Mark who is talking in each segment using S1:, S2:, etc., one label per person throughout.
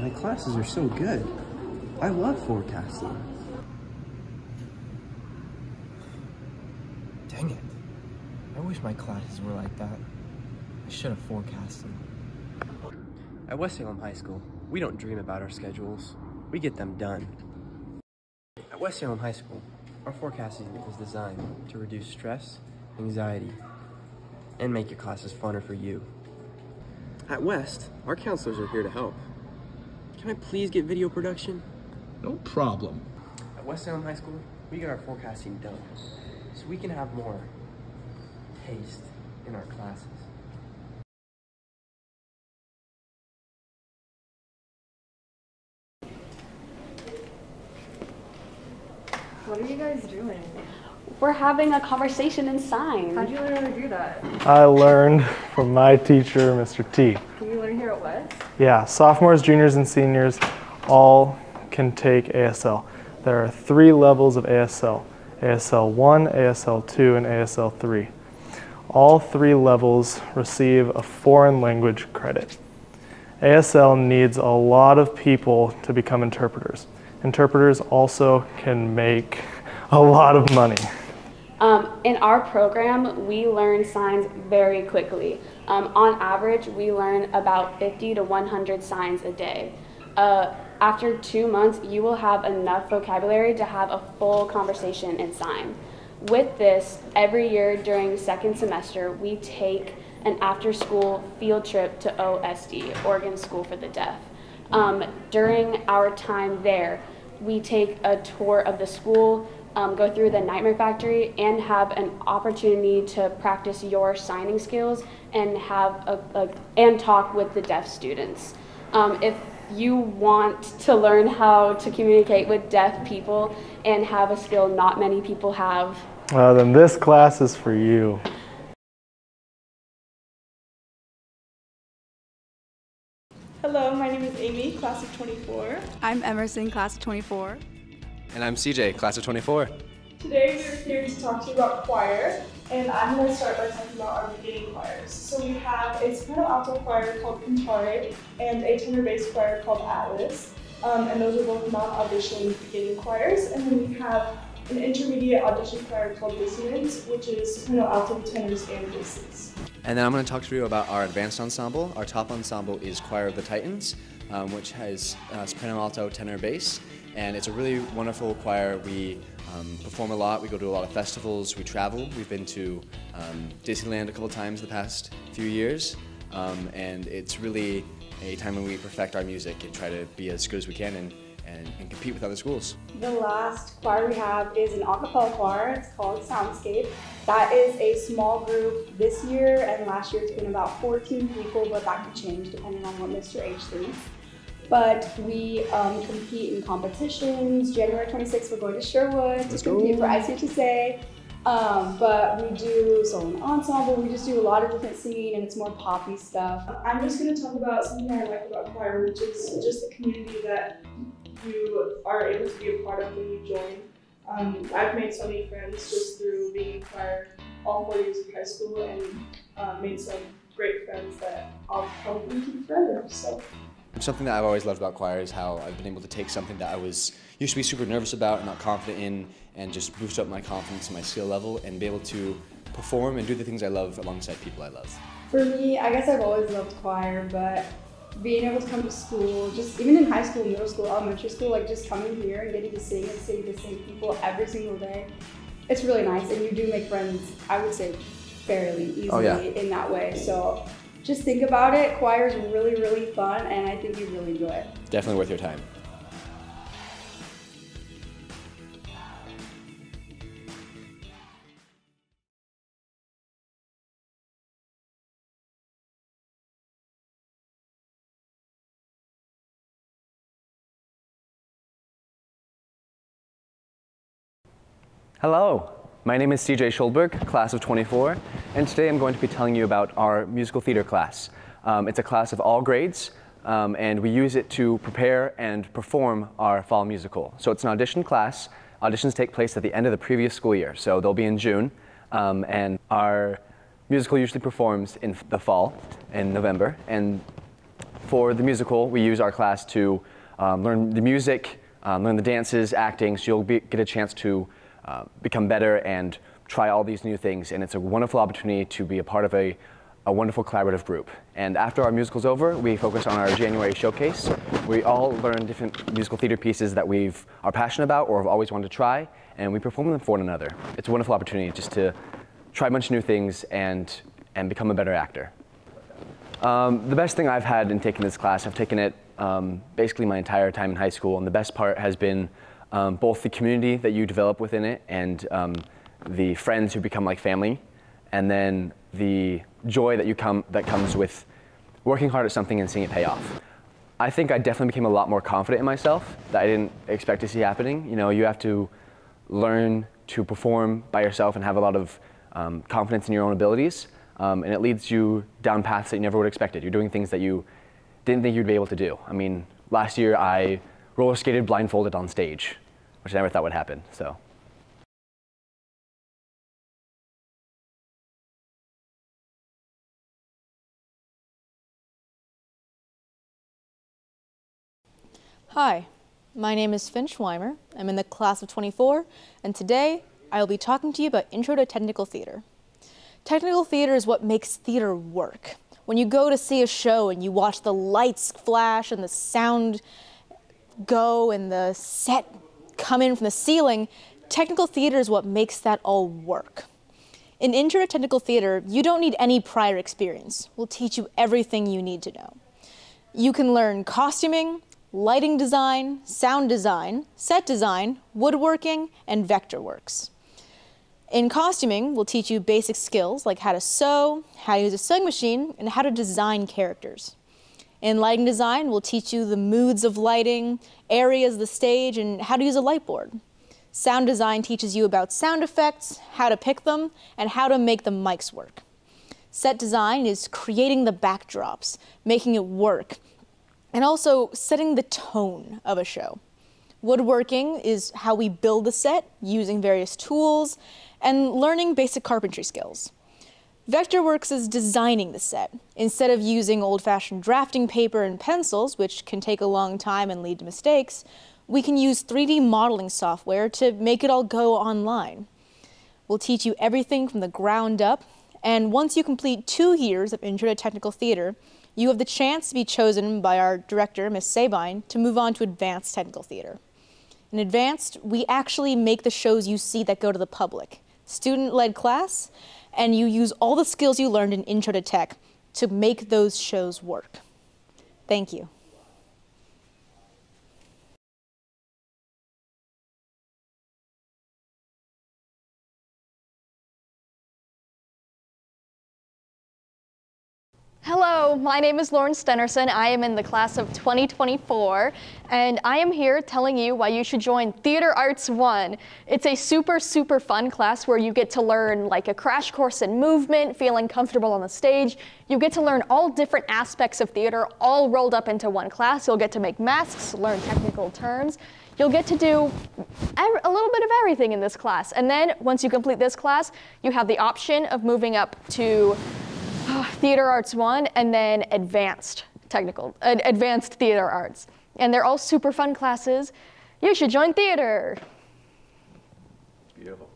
S1: My classes are so good. I love forecasting.
S2: Dang it. I wish my classes were like that. I should have forecasted.
S1: At West Salem High School, we don't dream about our schedules. We get them done. At West Salem High School, our forecasting is designed to reduce stress, anxiety, and make your classes funner for you. At West, our counselors are here to help. Can I please get video production?
S3: No problem.
S1: At West Salem High School, we get our forecasting done so we can have more taste in our classes.
S4: What are you guys doing?
S5: We're having a conversation in sign.
S4: How'd you learn how to do that?
S6: I learned from my teacher, Mr. T.
S4: Can you learn here at West?
S6: Yeah, sophomores, juniors, and seniors all can take ASL. There are 3 levels of ASL: ASL 1, ASL 2, and ASL 3. All 3 levels receive a foreign language credit. ASL needs a lot of people to become interpreters. Interpreters also can make a lot of money.
S5: In our program, we learn signs very quickly. On average, we learn about 50 to 100 signs a day. After 2 months, you will have enough vocabulary to have a full conversation in sign. With this, every year during second semester, we take an after-school field trip to OSD, Oregon School for the Deaf. During our time there, we take a tour of the school, go through the Nightmare Factory, and have an opportunity to practice your signing skills and have and talk with the deaf students. If you want to learn how to communicate with deaf people and have a skill not many people have,
S6: Then this class is for you.
S7: Hello, my name is Amy, class of 24.
S8: I'm Emerson, class of 24.
S9: And I'm CJ, class of 24.
S7: Today we are here to talk to you about choir, and I'm going to start by talking about our beginning choirs. So we have a soprano alto choir called Cantare and a tenor bass choir called Atlas, and those are both non-audition beginning choirs. And then we have an intermediate audition choir called Dissonance, which is soprano alto, tenors, and basses.
S9: And then I'm going to talk to you about our advanced ensemble. Our top ensemble is Choir of the Titans, which has soprano alto, tenor, bass. And it's a really wonderful choir. We perform a lot, we go to a lot of festivals, we travel. We've been to Disneyland a couple times the past few years. And it's really a time when we perfect our music and try to be as good as we can and compete with other schools.
S8: The last choir we have is an a cappella choir. It's called Soundscape. That is a small group this year, and last year it's been about 14 people, but that could change depending on what Mr. H thinks. But we compete in competitions. January 26th, we're going to Sherwood to compete for ICHSA. But we do solo ensemble, we just do a lot of different singing, and it's more poppy stuff.
S7: I'm just going to talk about something I like about choir, which is just the community that you are able to be a part of when you join. I've made so many friends just through being in choir all 4 years of high school, and made some great friends that I'll probably keep forever. So.
S9: Something that I've always loved about choir is how I've been able to take something that I used to be super nervous about and not confident in, and just boost up my confidence and my skill level and be able to perform and do the things I love alongside people I love.
S8: For me, I guess I've always loved choir, but being able to come to school, just even in high school, middle school, elementary school, like just coming here and getting to sing and sing to the same people every single day, it's really nice, and you do make friends, I would say, fairly easily in that way. So just think about it. Choir is really, really fun, and I think you'd really enjoy it.
S9: Definitely worth your time.
S10: Hello, my name is CJ Schulberg, class of 24, and today I'm going to be telling you about our musical theater class. It's a class of all grades, and we use it to prepare and perform our fall musical. So it's an audition class. Auditions take place at the end of the previous school year, so they'll be in June, and our musical usually performs in the fall, in November, and for the musical, we use our class to learn the music, learn the dances, acting, so you'll get a chance to become better and try all these new things, and it's a wonderful opportunity to be a part of a wonderful collaborative group. And after our musical's over, we focus on our January showcase. We all learn different musical theater pieces that we are passionate about or have always wanted to try, and we perform them for one another. It's a wonderful opportunity just to try a bunch of new things and become a better actor. The best thing I've had in taking this class, I've taken it basically my entire time in high school, and the best part has been both the community that you develop within it and the friends who become like family, and then the joy that comes with working hard at something and seeing it pay off. I think I definitely became a lot more confident in myself that I didn't expect to see happening. You know, you have to learn to perform by yourself and have a lot of confidence in your own abilities, and it leads you down paths that you never would have expected. You're doing things that you didn't think you'd be able to do. I mean, last year I roller skated blindfolded on stage, which I never thought would happen, so.
S3: Hi, my name is Finch Weimer. I'm in the class of 24, and today I will be talking to you about Intro to Technical Theater. Technical theater is what makes theater work. When you go to see a show and you watch the lights flash and the sound go and the set come in from the ceiling, technical theater is what makes that all work. In Intro to Technical Theater, you don't need any prior experience. We'll teach you everything you need to know. You can learn costuming, lighting design, sound design, set design, woodworking, and vector works. In costuming, we'll teach you basic skills like how to sew, how to use a sewing machine, and how to design characters. In lighting design, we'll teach you the moods of lighting, areas of the stage, and how to use a light board. Sound design teaches you about sound effects, how to pick them, and how to make the mics work. Set design is creating the backdrops, making it work, and also setting the tone of a show. Woodworking is how we build the set using various tools and learning basic carpentry skills. Vectorworks is designing the set. Instead of using old-fashioned drafting paper and pencils, which can take a long time and lead to mistakes, we can use 3D modeling software to make it all go online. We'll teach you everything from the ground up, and once you complete 2 years of Intro to Technical Theater, you have the chance to be chosen by our director, Ms. Sabine, to move on to Advanced Technical Theater. In Advanced, we actually make the shows you see that go to the public. Student-led class, and you use all the skills you learned in Intro to Tech to make those shows work. Thank you.
S11: Hello, my name is Lauren Stenerson. I am in the class of 2024, and I am here telling you why you should join Theater Arts 1. It's a super, super fun class where you get to learn like a crash course in movement, feeling comfortable on the stage. You get to learn all different aspects of theater all rolled up into one class. You'll get to make masks, learn technical terms. You'll get to do a little bit of everything in this class. And then once you complete this class, you have the option of moving up to Theater Arts 1 and then Advanced Theater Arts. And they're all super fun classes. You should join theater.
S10: Beautiful.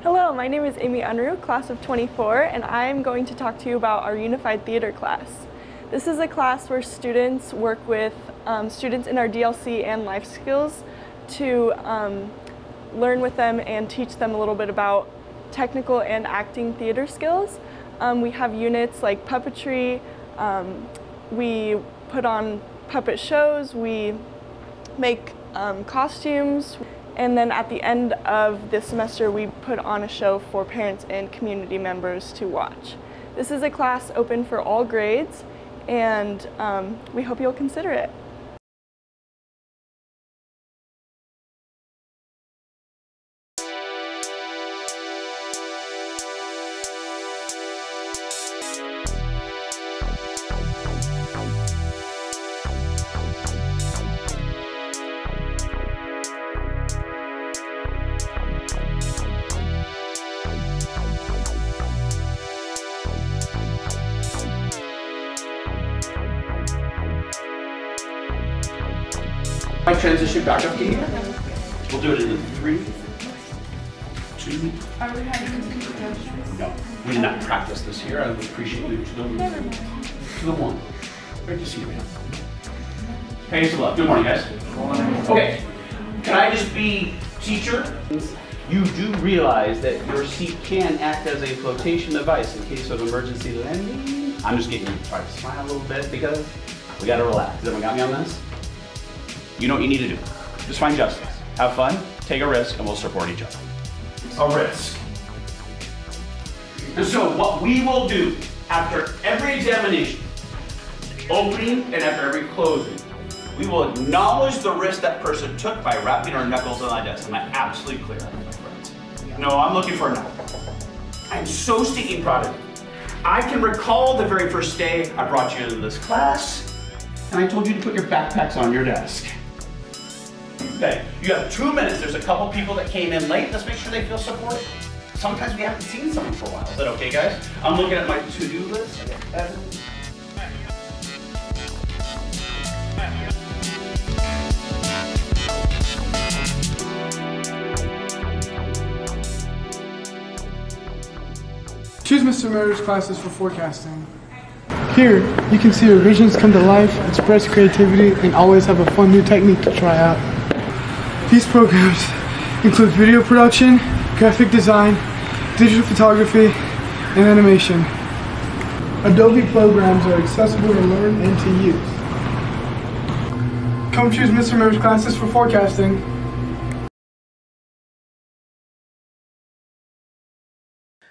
S7: Hello, my name is Amy Unruh, class of 24, and I'm going to talk to you about our Unified Theater class. This is a class where students work with students in our DLC and life skills to learn with them and teach them a little bit about technical and acting theater skills. We have units like puppetry, we put on puppet shows, we make costumes, and then at the end of this semester we put on a show for parents and community members to watch. This is a class open for all grades, and we hope you'll consider it.
S12: transition back up to here. We'll do it in 3, 2.
S7: Are we having
S12: No, we did not practice this here. I would appreciate you to the 1. Great to see you, man. Thanks a lot. Good morning, guys. Okay, can I just be teacher? You do realize that your seat can act as a flotation device in case of emergency landing. I'm just getting you to try to smile a little bit because we gotta relax. Has everyone got me on this? You know what you need to do. Just find justice. Have fun, take a risk, and we'll support each other. A risk. And so what we will do after every examination, opening and after every closing, we will acknowledge the risk that person took by wrapping our knuckles on my desk. Am I absolutely clear? No, I'm looking for a no. I'm so stinking proud of you. I can recall the very first day I brought you into this class, and I told you to put your backpacks on your desk. Okay, you have 2 minutes. There's a couple people that came in late. Let's make sure they feel supported. Sometimes we haven't seen someone for a while. Is that okay, guys? I'm looking at my to-do list. I got Evan.
S13: Choose Mr. Murder's classes for forecasting. Here, you can see your visions come to life, express creativity, and always have a fun new technique to try out. These programs include video production, graphic design, digital photography, and animation. Adobe programs are accessible to learn and to use. Come choose Mr. Murder's classes for forecasting.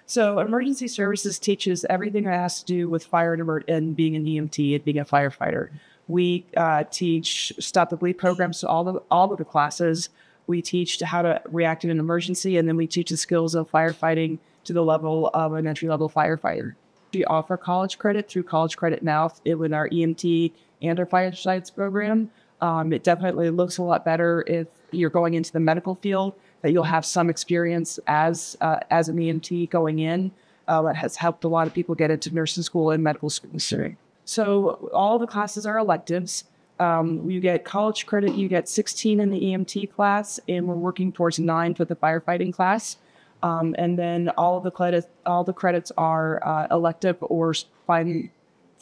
S14: So emergency services teaches everything that has to do with fire and being an EMT and being a firefighter. We teach stop the bleed programs to all of the classes. We teach how to react in an emergency, and then we teach the skills of firefighting to the level of an entry-level firefighter. We offer college credit through College Credit Now with our EMT and our fire science program. It definitely looks a lot better if you're going into the medical field, that you'll have some experience as an EMT going in. That has helped a lot of people get into nursing school and medical school. So all the classes are electives. You get college credit, you get 16 in the EMT class, and we're working towards 9 for the firefighting class. And then all the credits are elective or fine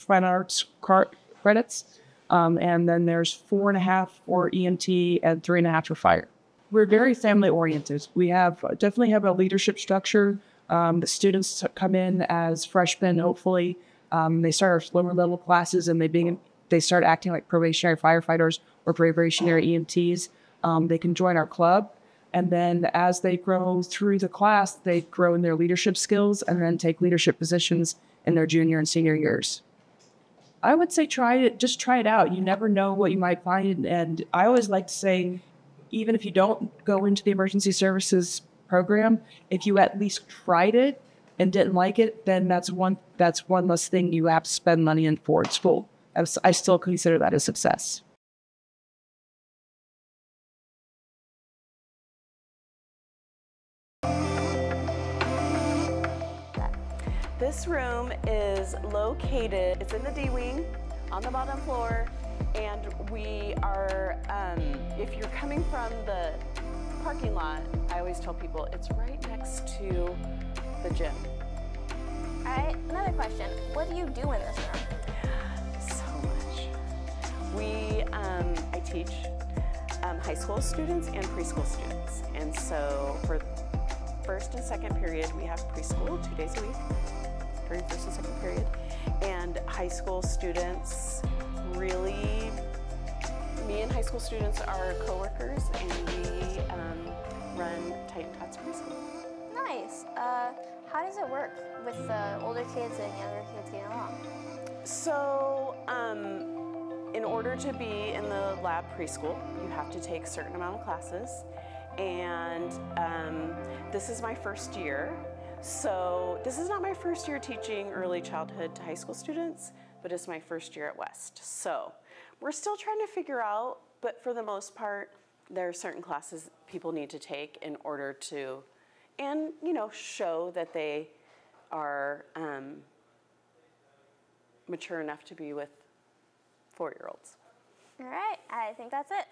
S14: arts credits. And then there's 4.5 for EMT and 3.5 for fire. We're very family oriented. We definitely have a leadership structure. The students come in as freshmen, hopefully. They start our lower level classes and they start acting like probationary firefighters or probationary EMTs. They can join our club. And then as they grow through the class, they grow in their leadership skills and then take leadership positions in their junior and senior years. I would say just try it out. You never know what you might find. And I always like to say, even if you don't go into the emergency services program, if you at least tried it and didn't like it, then that's one less thing you have to spend money in for at school. I still consider that a success.
S15: This room is located, it's in the D wing on the bottom floor, and we are, if you're coming from the parking lot, I always tell people it's right next to the gym.
S16: All right, another question. What do you do in this room?
S15: So much. I teach high school students and preschool students. And so for first and second period, we have preschool 2 days a week during first and second period. And high school students really, me and high school students are co-workers, and we run Titan Tots Preschool.
S16: Nice. How does it work with the older kids and younger kids getting along?
S15: So, in order to be in the lab preschool, you have to take a certain amount of classes, and this is my first year. So this is not my first year teaching early childhood to high school students, but it's my first year at West. So we're still trying to figure out, but for the most part, there are certain classes people need to take in order to, and show that they are mature enough to be with 4-year-olds.
S16: All right, I think that's it.